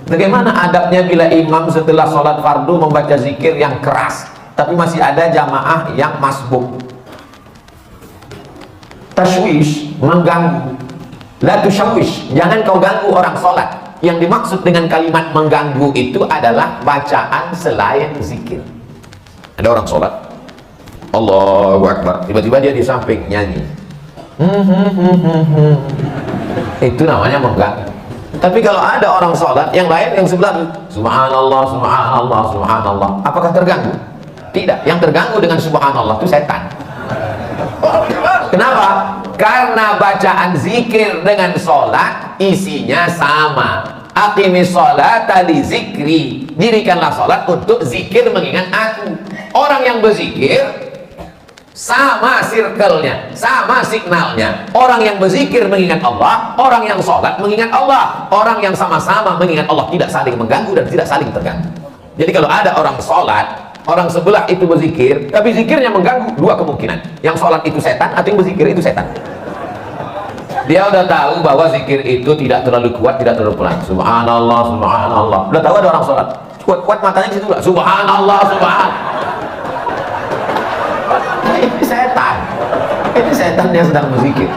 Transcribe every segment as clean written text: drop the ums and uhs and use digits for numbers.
Bagaimana adabnya bila imam setelah sholat fardu membaca zikir yang keras, tapi masih ada jamaah yang masbuk? Tashwish, mengganggu. La tushawish, jangan kau ganggu orang sholat. Yang dimaksud dengan kalimat mengganggu itu adalah bacaan selain zikir. Ada orang sholat, Allahu Akbar, tiba-tiba dia di samping nyanyi, itu namanya mengganggu. Tapi kalau ada orang sholat yang lain yang sebelah, subhanallah, subhanallah, subhanallah, apakah terganggu? Tidak. Yang terganggu dengan subhanallah itu setan. Kenapa? Karena bacaan zikir dengan sholat isinya sama. Aqimis sholata li zikri, dirikanlah sholat untuk zikir mengingat aku. Orang yang berzikir sama circle-nya, sama signalnya. Orang yang berzikir mengingat Allah, orang yang sholat mengingat Allah. Orang yang sama-sama mengingat Allah, tidak saling mengganggu dan tidak saling terganggu. Jadi kalau ada orang sholat, orang sebelah itu berzikir, tapi zikirnya mengganggu, dua kemungkinan. Yang sholat itu setan, atau yang berzikir itu setan. Dia udah tahu bahwa zikir itu tidak terlalu kuat, tidak terlalu pelan. Subhanallah, subhanallah. Udah tahu ada orang sholat, kuat-kuat matanya di situ lah. Subhanallah, subhanallah. Ini setan. Ini setan yang sedang berzikir.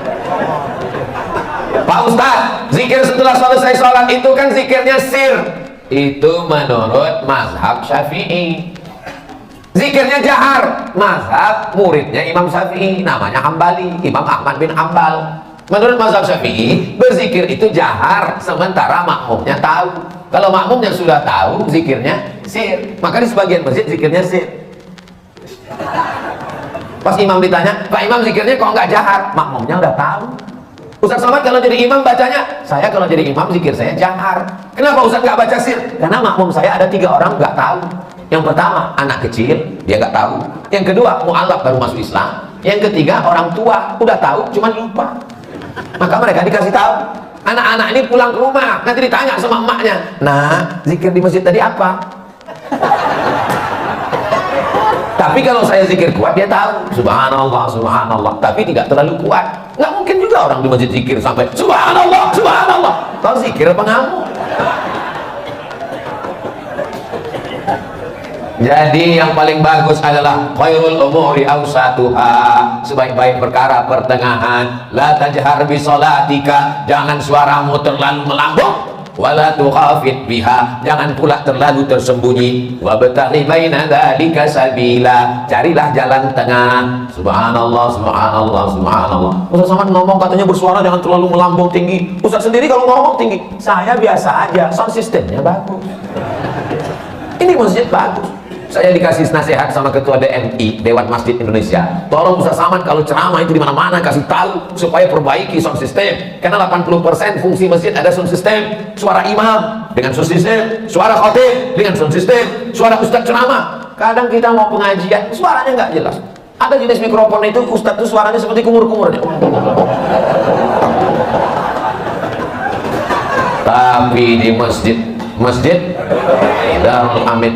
Pak Ustaz, zikir setelah selesai sholat itu kan zikirnya sir. Itu menurut mazhab Syafi'i. Zikirnya jahar, mazhab muridnya Imam Syafi'i, namanya Hambali, Imam Ahmad bin Hambal. Menurut mazhab Syafi'i, berzikir itu jahar, sementara makmumnya tahu. Kalau makmumnya sudah tahu, zikirnya sir. Maka di sebagian masjid zikirnya sir. Pas imam ditanya, Pak Imam zikirnya kok nggak jahar? Makmumnya udah tahu. Ustaz Somad kalau jadi imam bacanya, saya kalau jadi imam zikir saya jahar. Kenapa Ustaz nggak baca sir? Karena makmum saya ada 3 orang nggak tahu. Yang pertama anak kecil, dia nggak tahu. Yang kedua mu'alaf baru masuk Islam. Yang ketiga orang tua udah tahu cuman lupa. Maka mereka dikasih tahu. Anak-anak ini pulang ke rumah nanti ditanya sama emaknya, nah zikir di masjid tadi apa? Tapi kalau saya zikir kuat, dia tahu subhanallah, subhanallah, tapi tidak terlalu kuat. Nggak mungkin juga orang di masjid zikir sampai subhanallah, subhanallah. Kalau zikir pengamu. Jadi yang paling bagus adalah khairul umuri awsatuha, sebaik-baik perkara pertengahan. La tajhar bi sholatika, jangan suaramu terlalu melambung. Wala tukhafit biha, jangan pula terlalu tersembunyi. Wabtaghi baina dzalika sabila, carilah jalan tengah. Subhanallah, subhanallah, subhanallah. Ustaz Somad ngomong katanya bersuara jangan terlalu melambung tinggi. Ustaz sendiri kalau ngomong tinggi, saya biasa aja, sound systemnya bagus. Ini masjid bagus. Saya dikasih nasihat sama ketua DMI, Dewan Masjid Indonesia. Tolong Ustaz Somad kalau ceramah itu di mana-mana kasih tahu supaya perbaiki sound system. Karena 80% fungsi masjid ada sound system. Suara imam dengan sound system, suara khatib dengan sound system, suara ustaz ceramah. Kadang kita mau pengajian, suaranya nggak jelas. Ada jenis mikrofon itu ustaz tuh suaranya seperti kumur-kumur. Tapi di masjid Darul Hamid,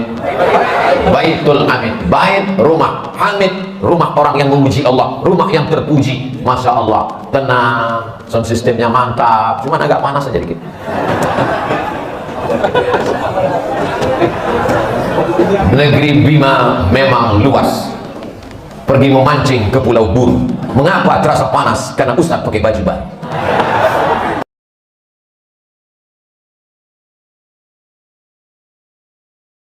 Baitul Hamid, bait rumah, Hamid rumah orang yang memuji Allah, rumah yang terpuji. Masya Allah, tenang, sound systemnya mantap, cuman agak panas aja dikit. Negeri Bima memang luas. Pergi memancing ke Pulau Buru. Mengapa terasa panas? Karena Ustaz pakai baju baru.